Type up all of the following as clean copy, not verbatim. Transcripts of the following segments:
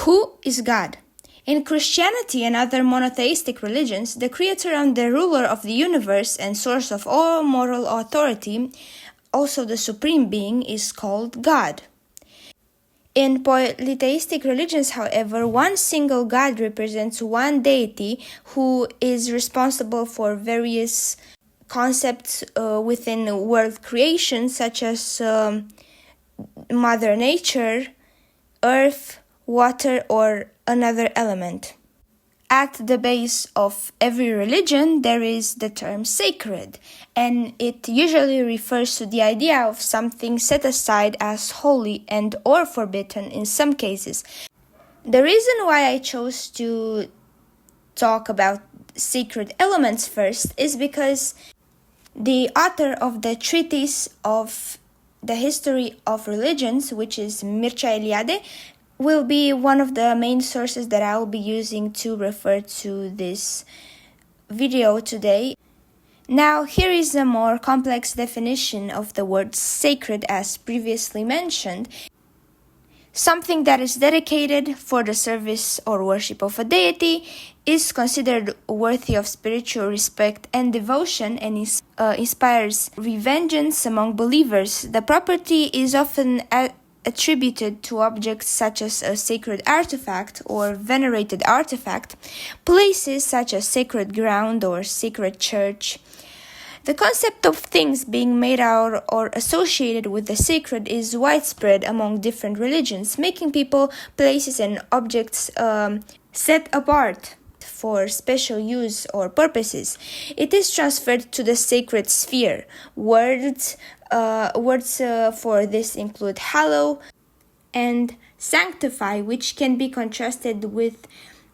Who is God? In Christianity and other monotheistic religions, the creator and the ruler of the universe and source of all moral authority, also the supreme being, is called God. In polytheistic religions, however, one single God represents one deity who is responsible for various concepts within world creation, such as Mother Nature, Earth, water, or another element. At the base of every religion, there is the term sacred, and it usually refers to the idea of something set aside as holy and or forbidden in some cases. The reason why I chose to talk about sacred elements first is because the author of the treatise of the history of religions, which is Mircea Eliade, will be one of the main sources that I will be using to refer to this video today. Now, here is a more complex definition of the word sacred as previously mentioned. Something that is dedicated for the service or worship of a deity is considered worthy of spiritual respect and devotion and inspires reverence among believers. The property is often attributed to objects such as a sacred artifact or venerated artifact, places such as sacred ground or sacred church. The concept of things being made out or associated with the sacred is widespread among different religions, making people, places, and objects set apart for special use or purposes. It is transferred to the sacred sphere. Words for this include hallow and sanctify, which can be contrasted with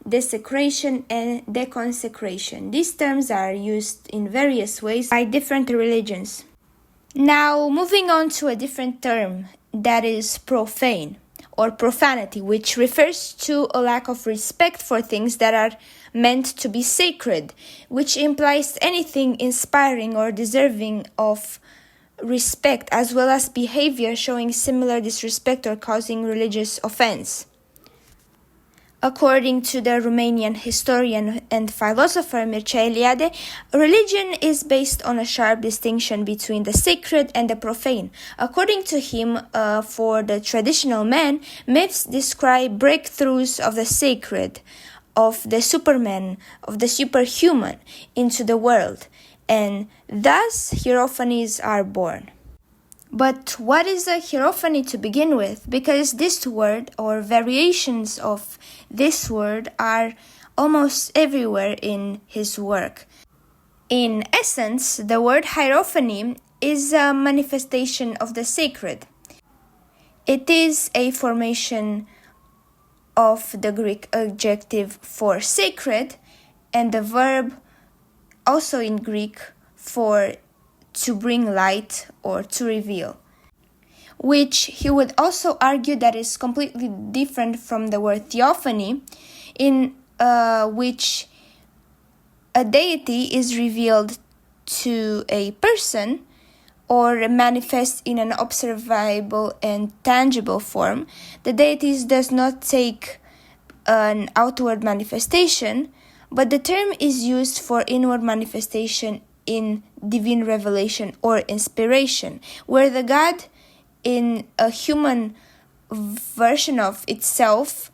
desecration and deconsecration. These terms are used in various ways by different religions. Now, moving on to a different term, that is profane or profanity, which refers to a lack of respect for things that are meant to be sacred, which implies anything inspiring or deserving of respect, as well as behavior showing similar disrespect or causing religious offense. According to the Romanian historian and philosopher Mircea Eliade, religion is based on a sharp distinction between the sacred and the profane. According to him, for the traditional man, myths describe breakthroughs of the sacred, of the superman, of the superhuman into the world, and thus hierophanies are born. But what is a hierophany to begin with? Because this word or variations of this word are almost everywhere in his work. In essence, the word hierophany is a manifestation of the sacred. It is a formation of the Greek adjective for sacred and the verb also in Greek for to bring light or to reveal, which he would also argue that is completely different from the word theophany, in which a deity is revealed to a person or manifests in an observable and tangible form. The deity does not take an outward manifestation, but the term is used for inward manifestation in divine revelation or inspiration, where the God in a human version of itself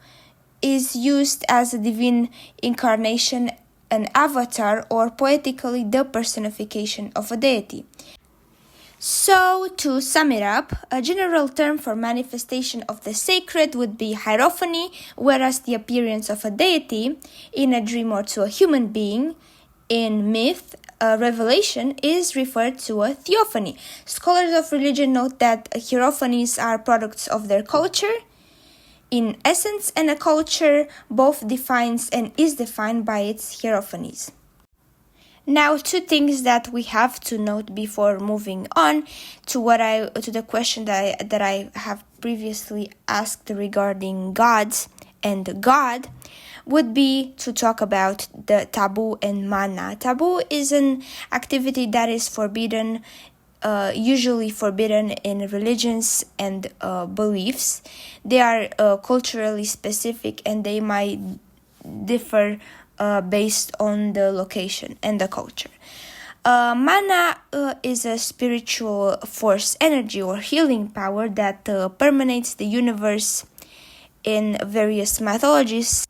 is used as a divine incarnation, an avatar, or poetically the personification of a deity. So, to sum it up, a general term for manifestation of the sacred would be hierophany, whereas the appearance of a deity in a dream or to a human being in myth, revelation, is referred to a theophany. Scholars of religion note that hierophanies are products of their culture, in essence, and a culture both defines and is defined by its hierophanies. Now, two things that we have to note before moving on to the question that I have previously asked regarding gods and God would be to talk about the taboo and mana. Taboo is an activity that is forbidden usually forbidden in religions and beliefs. They are culturally specific, and they might differ based on the location and the culture. Mana is a spiritual force, energy, or healing power that permeates the universe in various mythologies,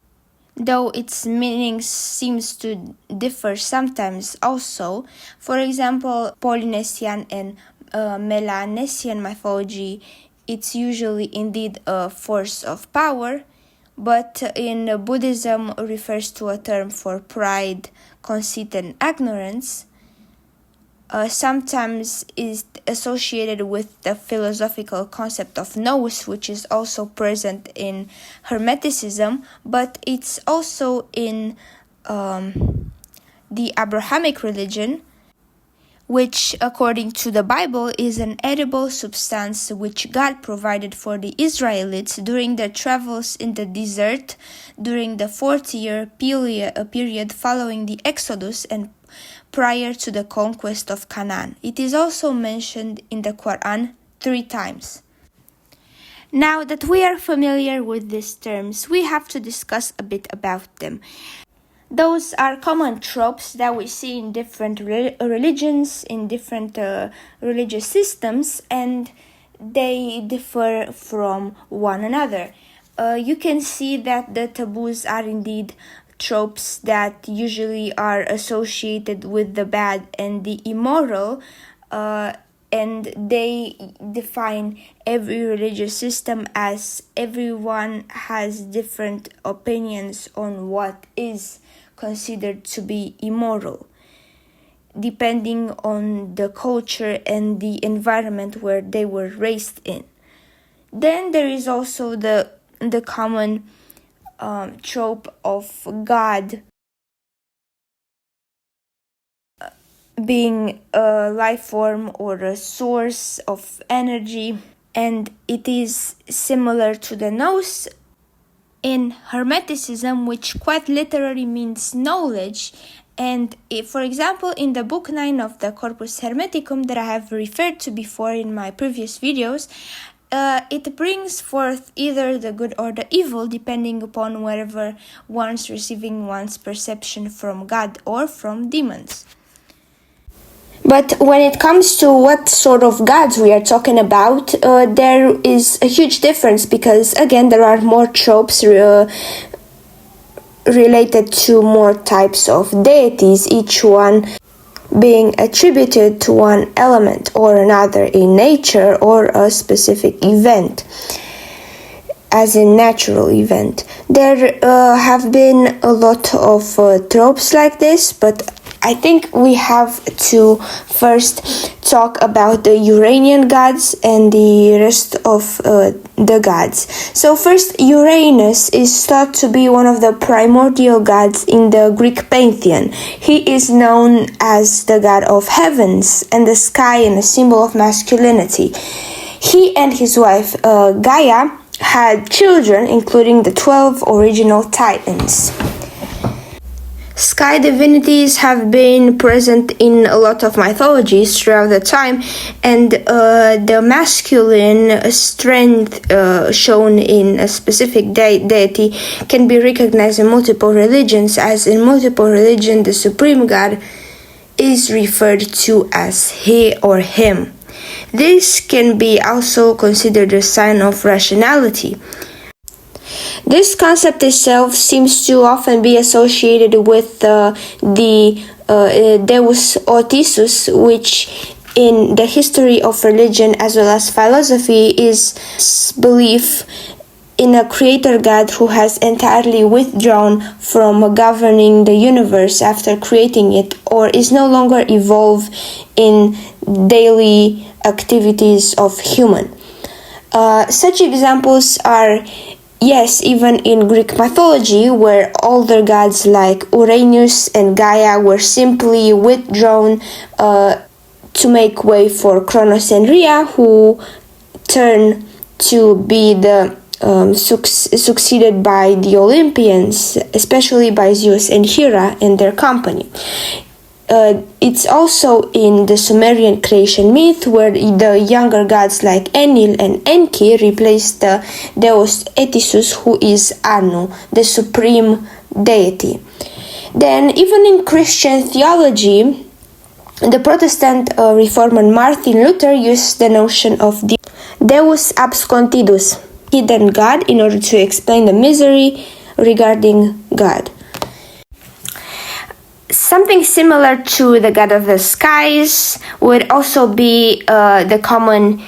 though its meaning seems to differ sometimes also. For example, Polynesian and Melanesian mythology, it's usually indeed a force of power, but in Buddhism refers to a term for pride, conceit, and ignorance. Sometimes is associated with the philosophical concept of nous, which is also present in Hermeticism, but it's also in the Abrahamic religion, which, according to the Bible, is an edible substance which God provided for the Israelites during their travels in the desert during the 40-year period following the Exodus and prior to the conquest of Canaan. It is also mentioned in the Quran 3 times. Now that we are familiar with these terms, we have to discuss a bit about them. Those are common tropes that we see in different religions, in different religious systems, and they differ from one another. You can see that the taboos are indeed tropes that usually are associated with the bad and the immoral, and they define every religious system as everyone has different opinions on what is considered to be immoral, depending on the culture and the environment where they were raised in. Then there is also the common trope of God being a life form or a source of energy, and it is similar to the nous in Hermeticism, which quite literally means knowledge. And for example, in the book 9 of the Corpus Hermeticum that I have referred to before in my previous videos, it brings forth either the good or the evil, depending upon wherever one's receiving one's perception from God or from demons. But when it comes to what sort of gods we are talking about, there is a huge difference because, again, there are more tropes related to more types of deities, each one being attributed to one element or another in nature or a specific event, as a natural event. There have been a lot of tropes like this, but I think we have to first talk about the Uranian gods and the rest of the gods. So first, Uranus is thought to be one of the primordial gods in the Greek pantheon. He is known as the god of heavens and the sky and a symbol of masculinity. He and his wife Gaia had children, including the 12 original Titans. Sky divinities have been present in a lot of mythologies throughout the time, and the masculine strength shown in a specific deity can be recognized in multiple religions, as in multiple religions the supreme god is referred to as he or him. This can be also considered a sign of rationality. This concept itself seems to often be associated with the Deus Ortisus, which in the history of religion as well as philosophy is belief in a creator god who has entirely withdrawn from governing the universe after creating it, or is no longer involved in daily activities of human. Such examples are, yes, even in Greek mythology, where older gods like Uranus and Gaia were simply withdrawn to make way for Kronos and Rhea, who turn to be the succeeded by the Olympians, especially by Zeus and Hera and their company. It's also in the Sumerian creation myth, where the younger gods like Enlil and Enki replaced the Deus Etisus, who is Anu, the supreme deity. Then, even in Christian theology, the Protestant reformer Martin Luther used the notion of the Deus Absconditus, hidden God, in order to explain the mystery regarding God. Something similar to the god of the skies would also be the common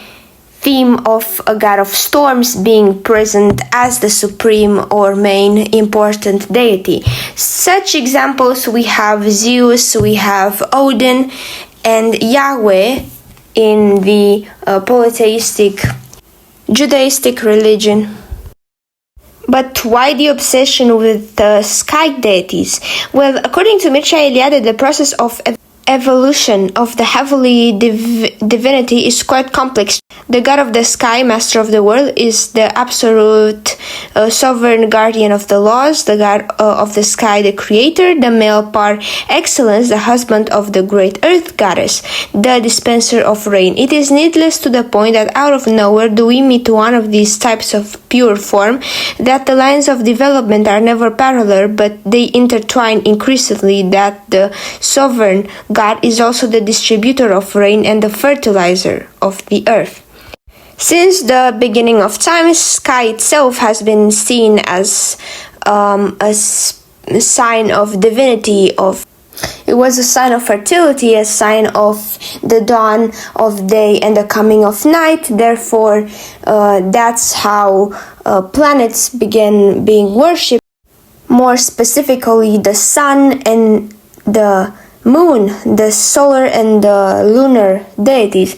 theme of a god of storms being present as the supreme or main important deity. Such examples we have Zeus, we have Odin, and Yahweh in the polytheistic Judaistic religion. But why the obsession with the sky deities? Well, according to Eliade, the process of evolution of the heavenly divinity is quite complex. The god of the sky, master of the world, is the absolute sovereign guardian of the laws, the god of the sky, the creator, the male par excellence, the husband of the great earth goddess, the dispenser of rain. It is needless to the point that out of nowhere do we meet one of these types of pure form, that the lines of development are never parallel, but they intertwine increasingly, that the sovereign God is also the distributor of rain and the fertilizer of the earth. Since the beginning of time, sky itself has been seen as a sign of divinity, it was a sign of fertility, a sign of the dawn of day and the coming of night. Therefore, that's how planets began being worshipped. More specifically, the sun and the moon, the solar and the lunar deities.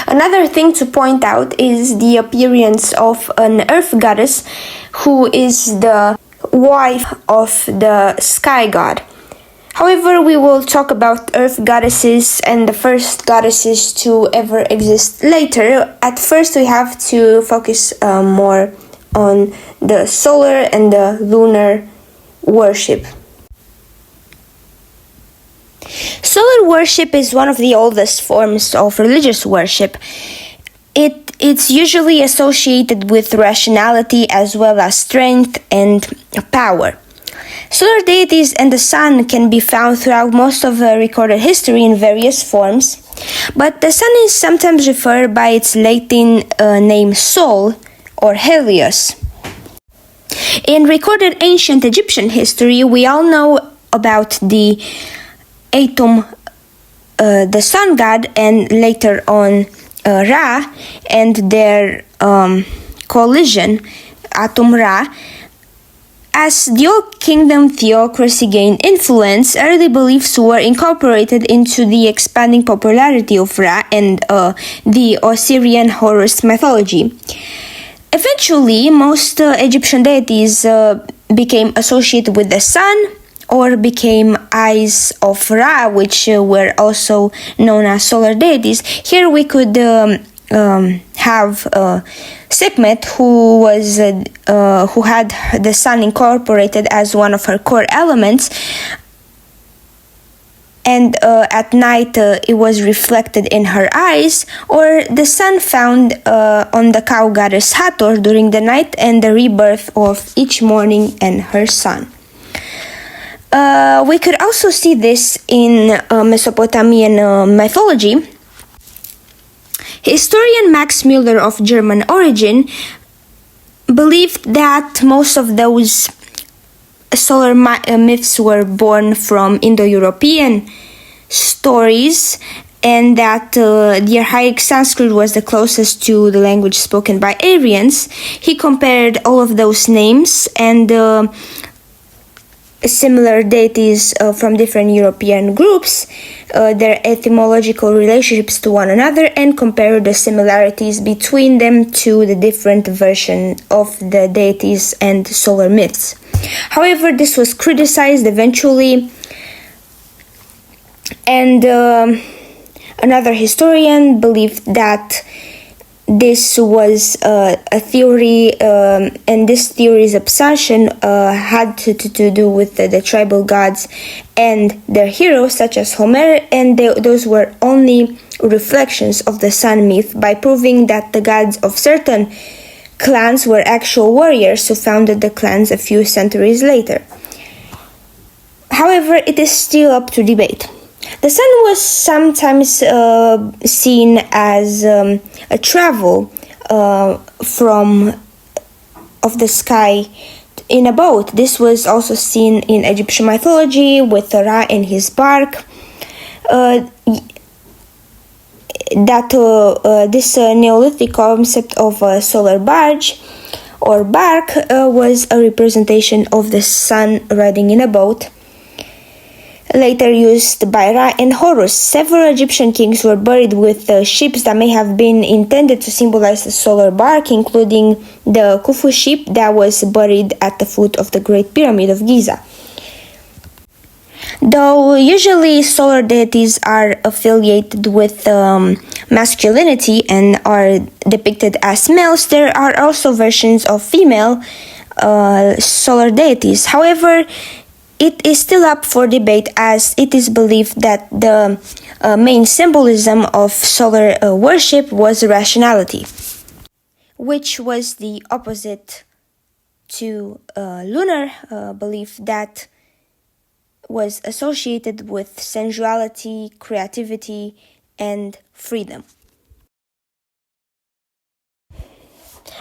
Another thing to point out is the appearance of an earth goddess who is the wife of the sky god. However, we will talk about earth goddesses and the first goddesses to ever exist later. At first, we have to focus more on the solar and the lunar worship. Solar worship is one of the oldest forms of religious worship. It's usually associated with rationality as well as strength and power. Solar deities and the sun can be found throughout most of recorded history in various forms, but the sun is sometimes referred by its Latin name Sol or Helios. In recorded ancient Egyptian history, we all know about the Atum, the sun god, and later on Ra, and their collision, Atum-Ra. As the Old Kingdom theocracy gained influence, early beliefs were incorporated into the expanding popularity of Ra and the Osirian Horus mythology. Eventually, most Egyptian deities became associated with the sun, or became eyes of Ra, which were also known as solar deities. Here we could have Sekhmet, who had the sun incorporated as one of her core elements, and at night it was reflected in her eyes, or the sun found on the cow goddess Hathor during the night, and the rebirth of each morning and her son. We could also see this in Mesopotamian mythology. Historian Max Müller, of German origin, believed that most of those solar myths were born from Indo-European stories, and that the Archaic Sanskrit was the closest to the language spoken by Aryans. He compared all of those names and similar deities from different European groups, their etymological relationships to one another, and compared the similarities between them to the different versions of the deities and solar myths. However, this was criticized eventually, and another historian believed that this was a theory, and this theory's obsession had to do with the tribal gods and their heroes, such as Homer, and those were only reflections of the sun myth, by proving that the gods of certain clans were actual warriors who founded the clans a few centuries later. However, it is still up to debate. The sun was sometimes seen as a travel from of the sky in a boat. This was also seen in Egyptian mythology with Ra and his bark. This Neolithic concept of a solar barge or bark was a representation of the sun riding in a boat, later used by Ra and Horus. Several Egyptian kings were buried with ships that may have been intended to symbolize the solar bark, including the Khufu ship that was buried at the foot of the Great Pyramid of Giza. Though usually solar deities are affiliated with masculinity and are depicted as males, there are also versions of female solar deities. However, it is still up for debate, as it is believed that the main symbolism of solar worship was rationality, which was the opposite to lunar belief that was associated with sensuality, creativity, and freedom.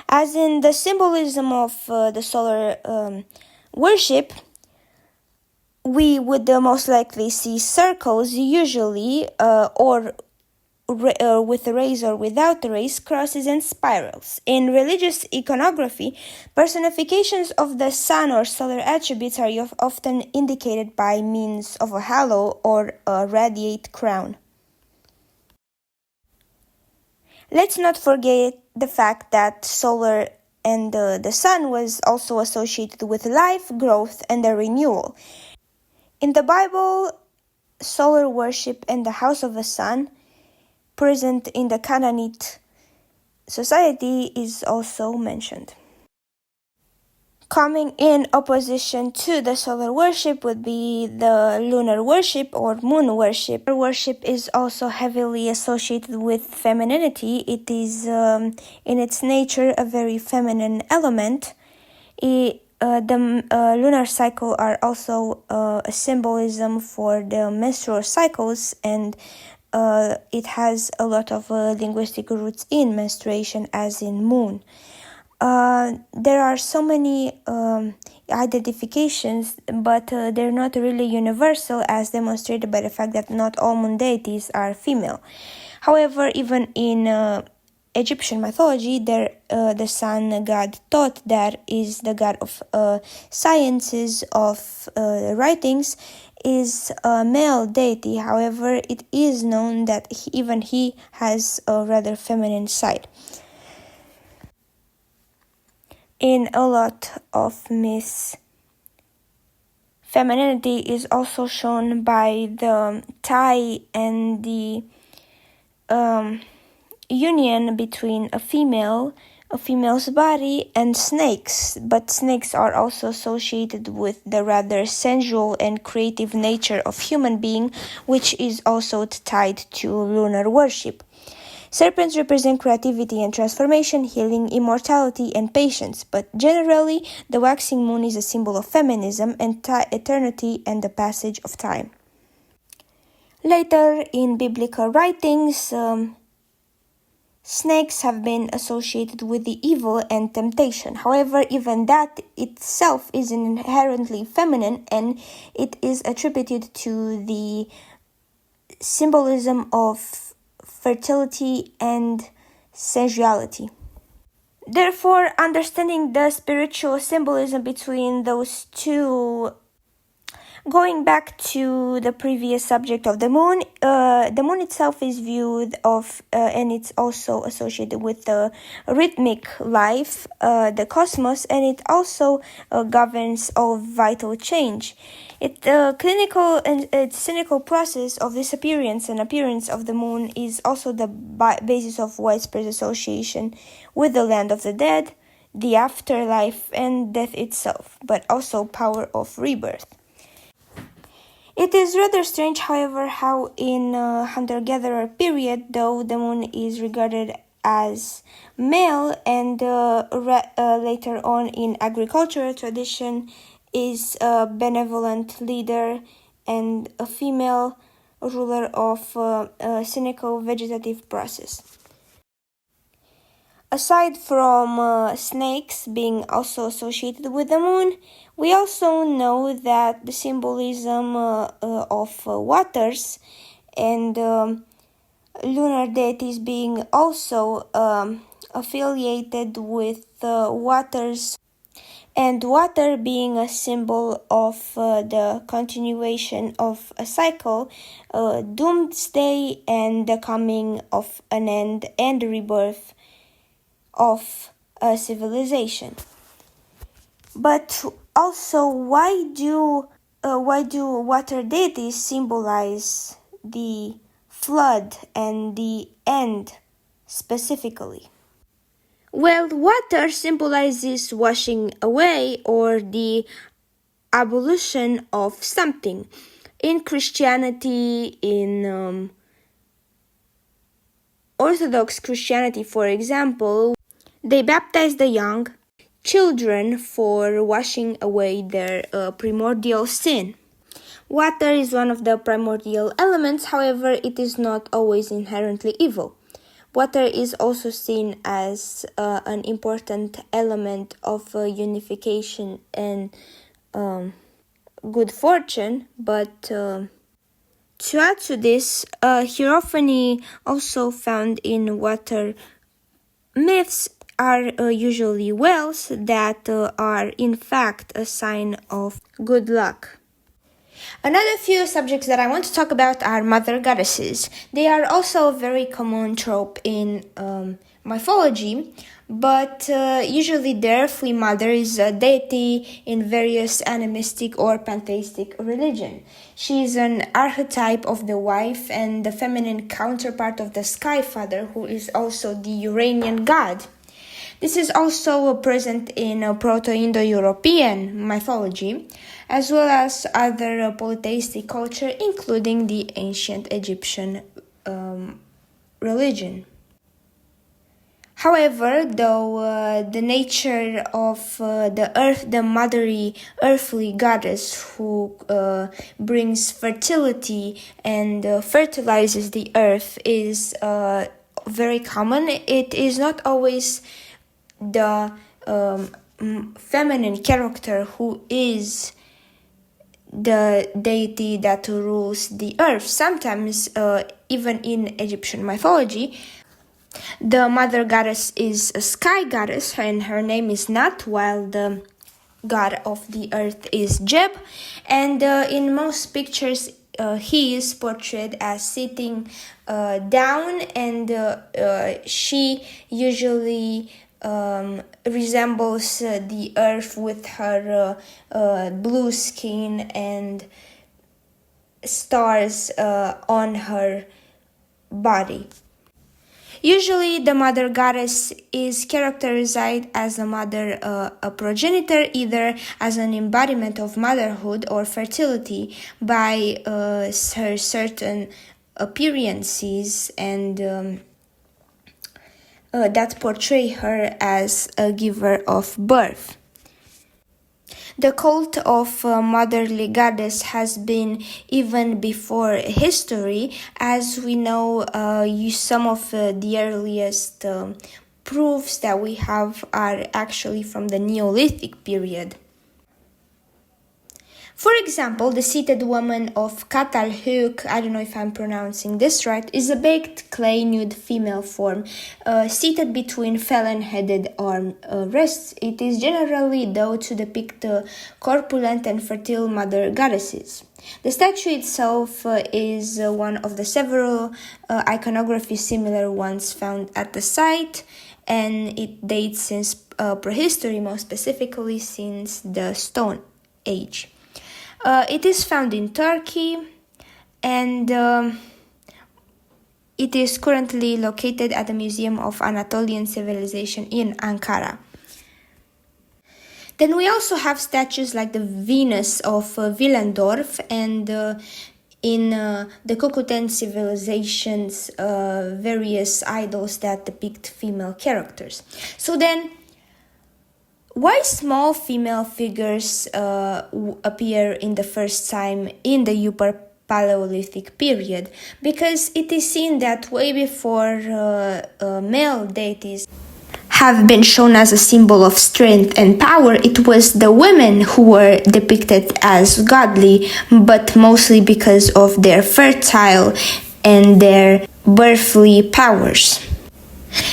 As in the symbolism of the solar worship, we would most likely see circles, usually, or with a rays or without a rays, crosses and spirals. In religious iconography, personifications of the sun or solar attributes are often indicated by means of a halo or a radiate crown. Let's not forget the fact that solar and the sun was also associated with life, growth, and a renewal. In the Bible, solar worship and the house of the sun, present in the Canaanite society, is also mentioned. Coming in opposition to the solar worship would be the lunar worship or moon worship. Lunar worship is also heavily associated with femininity. It is in its nature a very feminine element. The lunar cycle are also a symbolism for the menstrual cycles, and it has a lot of linguistic roots in menstruation, as in moon. There are so many identifications, but they're not really universal, as demonstrated by the fact that not all moon deities are female. However, even in Egyptian mythology, the sun god Thoth, that is the god of sciences, of writings, is a male deity. However, it is known that even he has a rather feminine side. In a lot of myths, femininity is also shown by the tie and the union between a female's body, and snakes. But snakes are also associated with the rather sensual and creative nature of human being, which is also tied to lunar worship. Serpents represent creativity and transformation, healing, immortality, and patience, but generally, the waxing moon is a symbol of feminism and eternity and the passage of time. Later, in biblical writings, snakes have been associated with the evil and temptation. However, even that itself is inherently feminine, and it is attributed to the symbolism of fertility and sensuality. Therefore, understanding the spiritual symbolism between those two Going back to the previous subject of the moon itself is viewed and it's also associated with the rhythmic life, the cosmos, and it also governs all vital change. Clinical and its cynical process of disappearance and appearance of the moon is also the basis of widespread association with the land of the dead, the afterlife, and death itself, but also power of rebirth. It is rather strange, however, how in hunter-gatherer period, though the moon is regarded as male, and later on in agricultural tradition is a benevolent leader and a female ruler of a cynical vegetative process. Aside from snakes being also associated with the moon, we also know that the symbolism of waters and lunar deities being also affiliated with waters, and water being a symbol of the continuation of a cycle, doomsday, and the coming of an end and rebirth of a civilization. But also, why do water deities symbolize the flood and the end specifically? Well, water symbolizes washing away or the abolition of something. In Christianity, in Orthodox Christianity, for example, they baptize the young children for washing away their primordial sin. Water is one of the primordial elements, however, it is not always inherently evil. Water is also seen as an important element of unification and good fortune, but to add to this, hierophany also found in water myths are usually wells that are in fact a sign of good luck. Another few subjects that I want to talk about are mother goddesses. They are also a very common trope in mythology, but usually the earthly mother is a deity in various animistic or pantheistic religion. She is an archetype of the wife and the feminine counterpart of the sky father, who is also the Uranian god. This is also present in Proto-Indo-European mythology, as well as other polytheistic culture, including the ancient Egyptian religion. However, though the nature of the motherly earthly goddess who brings fertility and fertilizes the earth is very common, it is not always the feminine character who is the deity that rules the earth. Sometimes, even in Egyptian mythology, the mother goddess is a sky goddess and her name is Nut, while the god of the earth is Jeb. And in most pictures, he is portrayed as sitting down, and she usually resembles the earth with her blue skin and stars on her body. Usually, the mother goddess is characterized as a mother, a progenitor, either as an embodiment of motherhood or fertility by her certain appearances and that portray her as a giver of birth. The cult of motherly goddess has been even before history, as we know some of the earliest proofs that we have are actually from the Neolithic period. For example, the seated woman of Catalhoek, I don't know if I'm pronouncing this right, is a baked clay nude female form, seated between felon-headed arm rests. It is generally thought to depict corpulent and fertile mother goddesses. The statue itself is one of the several iconography similar ones found at the site, and it dates since prehistory, most specifically since the Stone Age. It is found in Turkey, and it is currently located at the Museum of Anatolian Civilization in Ankara. Then we also have statues like the Venus of Willendorf, and in the Kokuten civilizations, various idols that depict female characters. So then, why small female figures appear in the first time in the Upper Paleolithic period? Because it is seen that way before male deities have been shown as a symbol of strength and power, it was the women who were depicted as godly, but mostly because of their fertile and their birthly powers.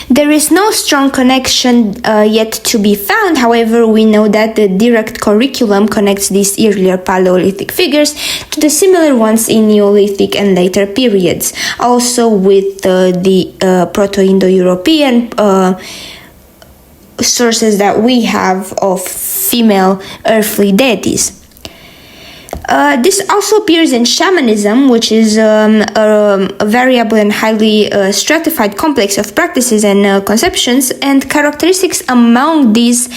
There is no strong connection yet to be found. However, we know that the direct curriculum connects these earlier Paleolithic figures to the similar ones in Neolithic and later periods, also with the Proto-Indo-European sources that we have of female earthly deities. This also appears in shamanism, which is a variable and highly stratified complex of practices and conceptions, and characteristics among these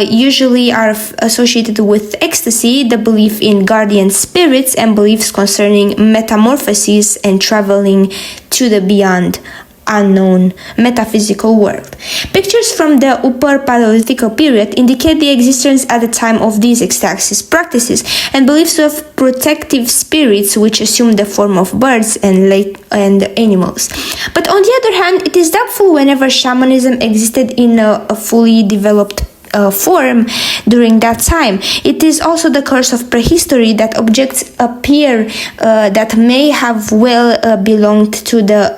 usually are associated with ecstasy, the belief in guardian spirits, and beliefs concerning metamorphoses and traveling to the beyond unknown metaphysical world. Pictures from the Upper Paleolithic period indicate the existence at the time of these ecstasis practices and beliefs of protective spirits which assume the form of birds and animals. But on the other hand, it is doubtful whenever shamanism existed in a fully developed form during that time. It is also the curse of prehistory that objects appear that may have well belonged to the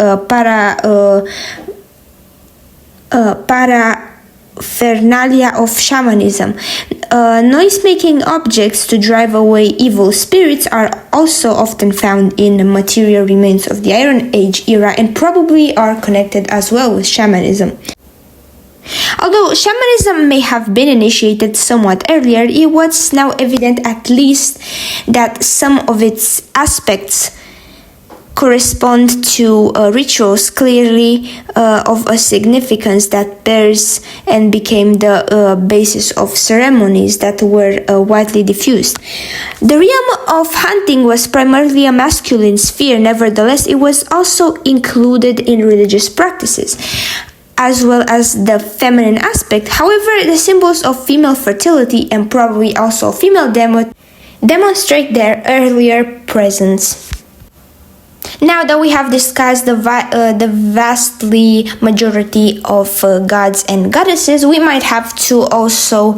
paraphernalia of shamanism. Noise-making objects to drive away evil spirits are also often found in material remains of the Iron Age era and probably are connected as well with shamanism. Although shamanism may have been initiated somewhat earlier, it was now evident at least that some of its aspects correspond to rituals clearly of a significance that bears and became the basis of ceremonies that were widely diffused. The realm of hunting was primarily a masculine sphere. Nevertheless, it was also included in religious practices, as well as the feminine aspect. However, the symbols of female fertility and probably also female demonstrate their earlier presence. Now that we have discussed the vastly majority of gods and goddesses, we might have to also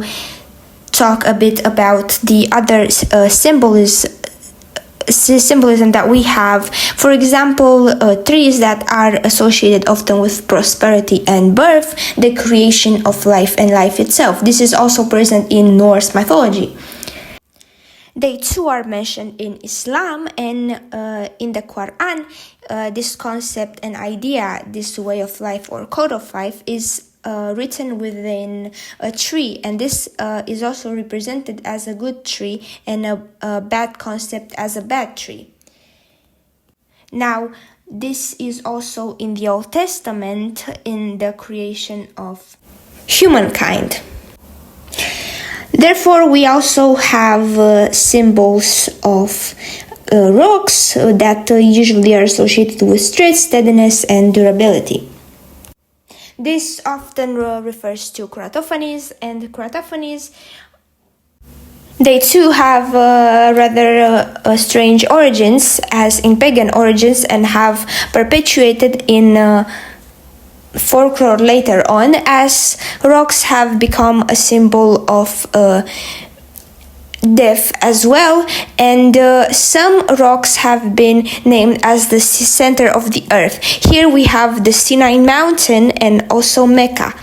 talk a bit about the other symbolism that we have. For example, trees that are associated often with prosperity and birth, the creation of life and life itself. This is also present in Norse mythology. They too are mentioned in Islam, and in the Quran, this concept and idea, this way of life or code of life is written within a tree, and this is also represented as a good tree and a bad concept as a bad tree. Now, this is also in the Old Testament in the creation of humankind. Therefore, we also have symbols of rocks that usually are associated with strength, steadiness, and durability. This often refers to cratophanes, and cratophanes, they too have rather strange origins, as in pagan origins, and have perpetuated in folklore later on, as rocks have become a symbol of death as well, and some rocks have been named as the center of the earth. Here we have the Sinai mountain and also Mecca.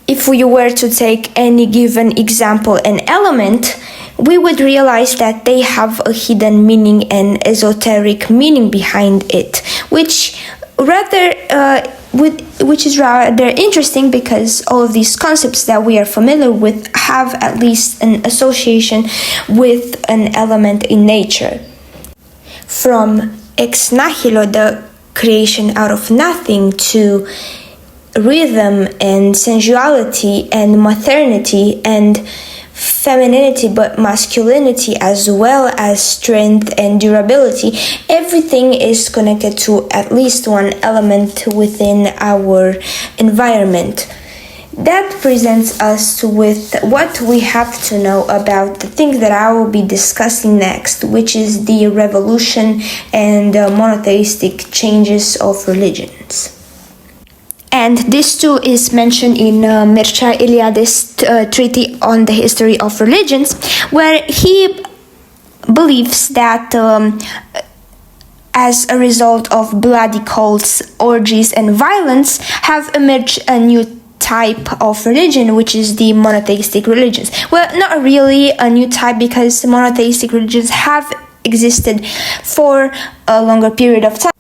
If we were to take any given example and element, we would realize that they have a hidden meaning and esoteric meaning behind it, which is rather interesting, because all of these concepts that we are familiar with have at least an association with an element in nature. From ex nihilo, the creation out of nothing, to rhythm and sensuality and maternity and femininity, but masculinity as well as strength and durability. Everything is connected to at least one element within our environment. That presents us with what we have to know about the thing that I will be discussing next, which is the revolution and monotheistic changes of religions. And this too is mentioned in Mircea Eliade's treatise on the history of religions, where he believes that as a result of bloody cults, orgies, and violence, have emerged a new type of religion, which is the monotheistic religions. Well, not really a new type, because monotheistic religions have existed for a longer period of time.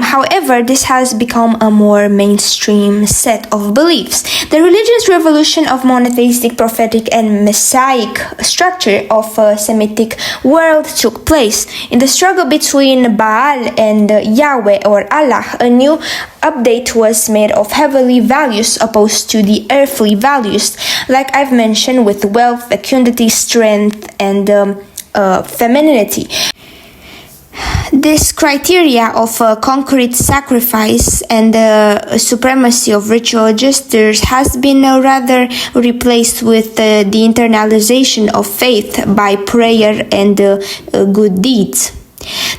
However, this has become a more mainstream set of beliefs. The religious revolution of monotheistic, prophetic, and messianic structure of a Semitic world took place. In the struggle between Baal and Yahweh or Allah, a new update was made of heavenly values opposed to the earthly values, like I've mentioned, with wealth, fecundity, strength, and femininity. This criteria of concrete sacrifice and supremacy of ritual gestures has been rather replaced with the internalization of faith by prayer and good deeds.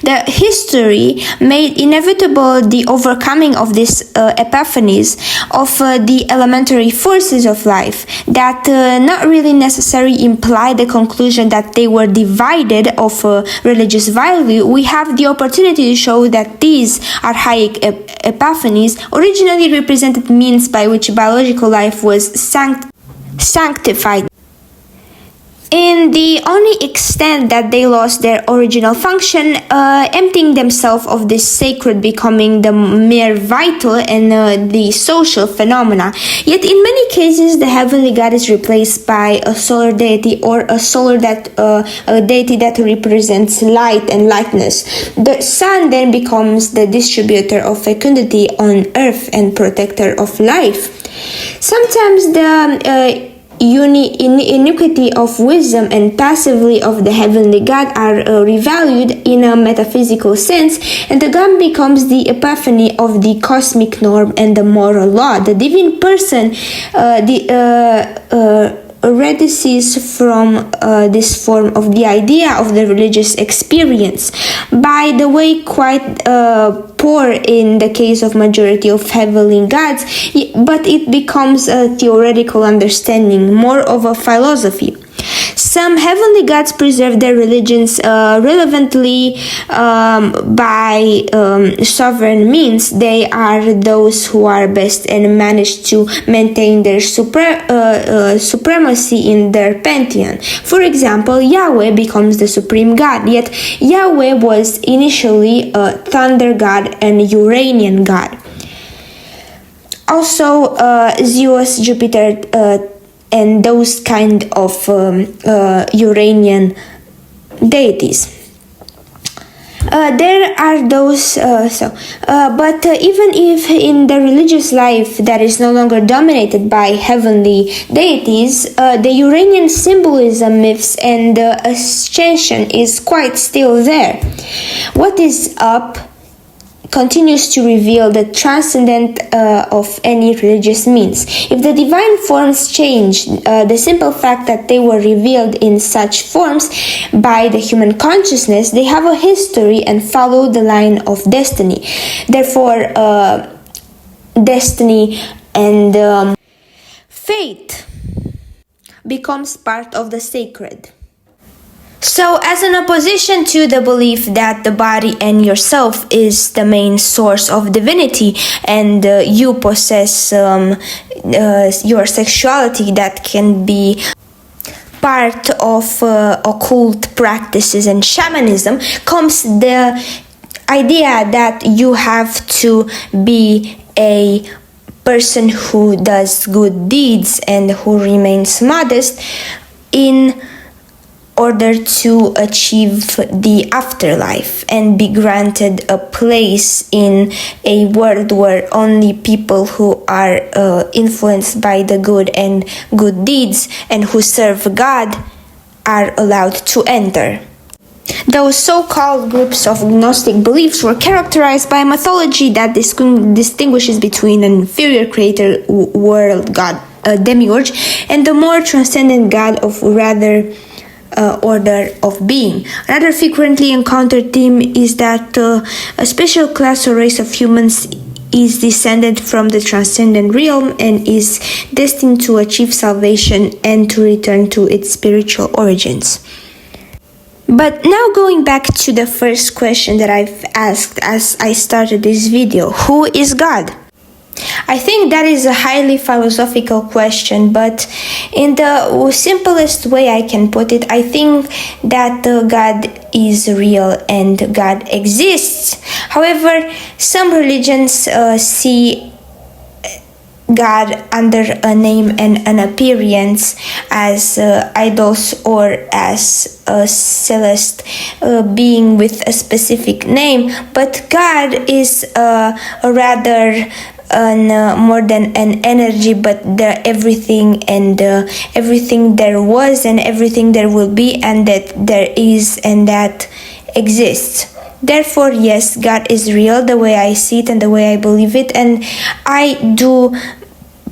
The history made inevitable the overcoming of these epiphanies of the elementary forces of life that not really necessarily imply the conclusion that they were divided of religious value. We have the opportunity to show that these archaic epiphanies originally represented means by which biological life was sanctified. In the only extent that they lost their original function, emptying themselves of this sacred, becoming the mere vital and the social phenomena. Yet in many cases, the heavenly God is replaced by a solar deity or a deity that represents light and lightness. The sun then becomes the distributor of fecundity on earth and protector of life. Sometimes the iniquity of wisdom and passively of the heavenly God are revalued in a metaphysical sense, and the God becomes the epiphany of the cosmic norm and the moral law. The divine person reduces from this form of the idea of the religious experience. By the way, quite poor in the case of majority of heavenly gods, but it becomes a theoretical understanding, more of a philosophy. Some heavenly gods preserve their religions relevantly by sovereign means. They are those who are best and manage to maintain their supremacy in their pantheon. For example, Yahweh becomes the supreme god, yet Yahweh was initially a thunder god and Uranian god. Also, Zeus, Jupiter, and those kind of Uranian deities. There are those, but even if in the religious life that is no longer dominated by heavenly deities, the Uranian symbolism, myths, and ascension is quite still there. What is up continues to reveal the transcendent of any religious means. If the divine forms change, the simple fact that they were revealed in such forms by the human consciousness, they have a history and follow the line of destiny. Therefore, destiny and fate becomes part of the sacred. So, as an opposition to the belief that the body and yourself is the main source of divinity and you possess your sexuality that can be part of occult practices and shamanism, comes the idea that you have to be a person who does good deeds and who remains modest in order to achieve the afterlife and be granted a place in a world where only people who are influenced by the good and good deeds and who serve God are allowed to enter. Those so-called groups of Gnostic beliefs were characterized by a mythology that distinguishes between an inferior creator world god, a demiurge, and the more transcendent god of rather order of being. Another frequently encountered theme is that a special class or race of humans is descended from the transcendent realm and is destined to achieve salvation and to return to its spiritual origins. But now going back to the first question that I've asked as I started this video, who is God? I think that is a highly philosophical question, but in the simplest way I can put it, I think that God is real and God exists. However, some religions see God under a name and an appearance as idols or as a celeste being with a specific name, but God is a rather more than an energy, but the everything and everything there was and everything there will be and that there is and that exists. Therefore, yes, God is real the way I see it and the way I believe it, and I do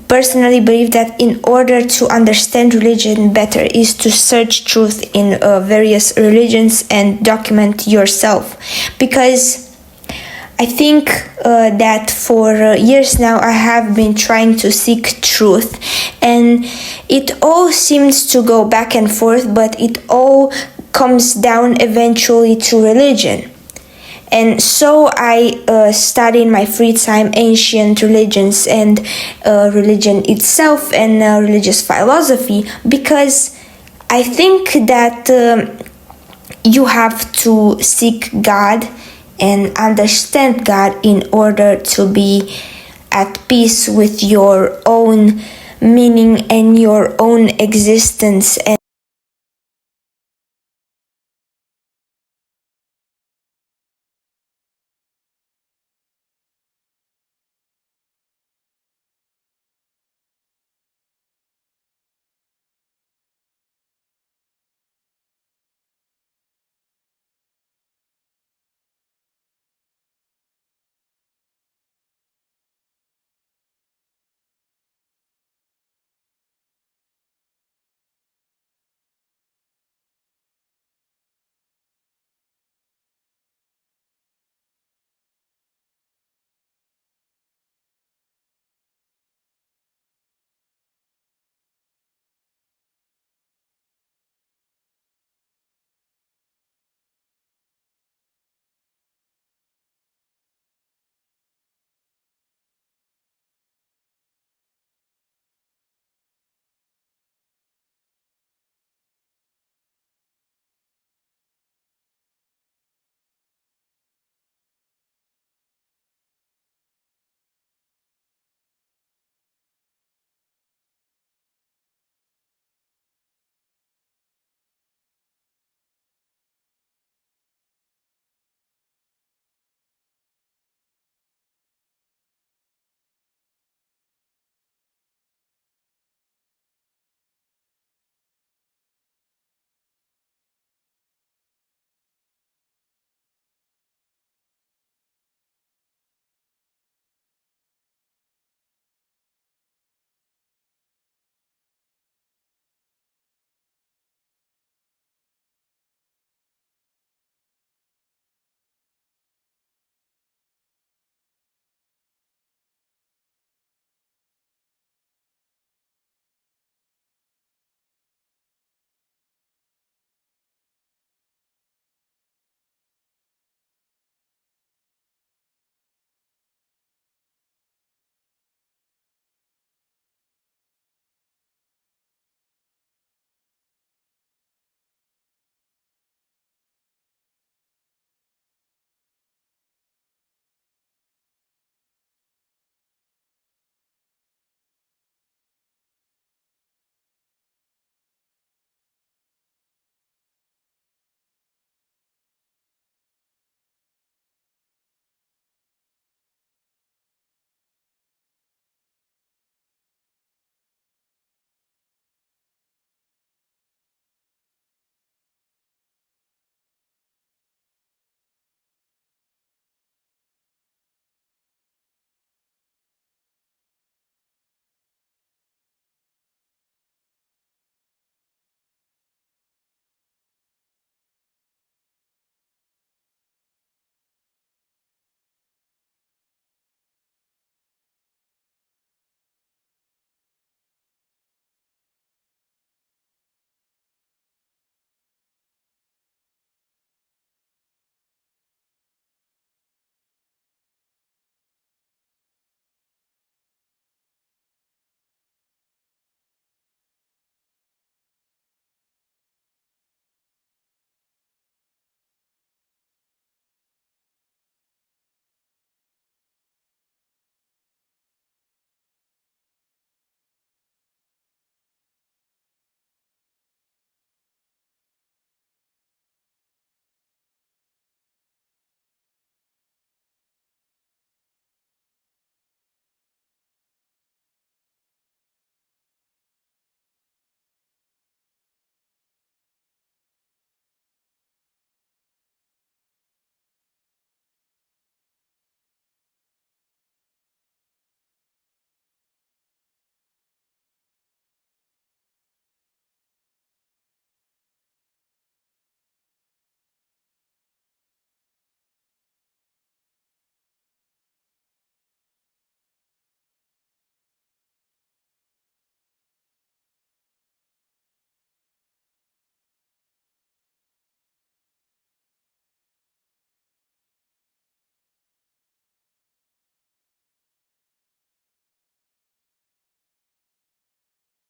personally believe that in order to understand religion better is to search truth in various religions and document yourself, because I think that for years now I have been trying to seek truth, and it all seems to go back and forth, but it all comes down eventually to religion. And so I study in my free time ancient religions and religion itself and religious philosophy, because I think that you have to seek God and understand God in order to be at peace with your own meaning and your own existence. And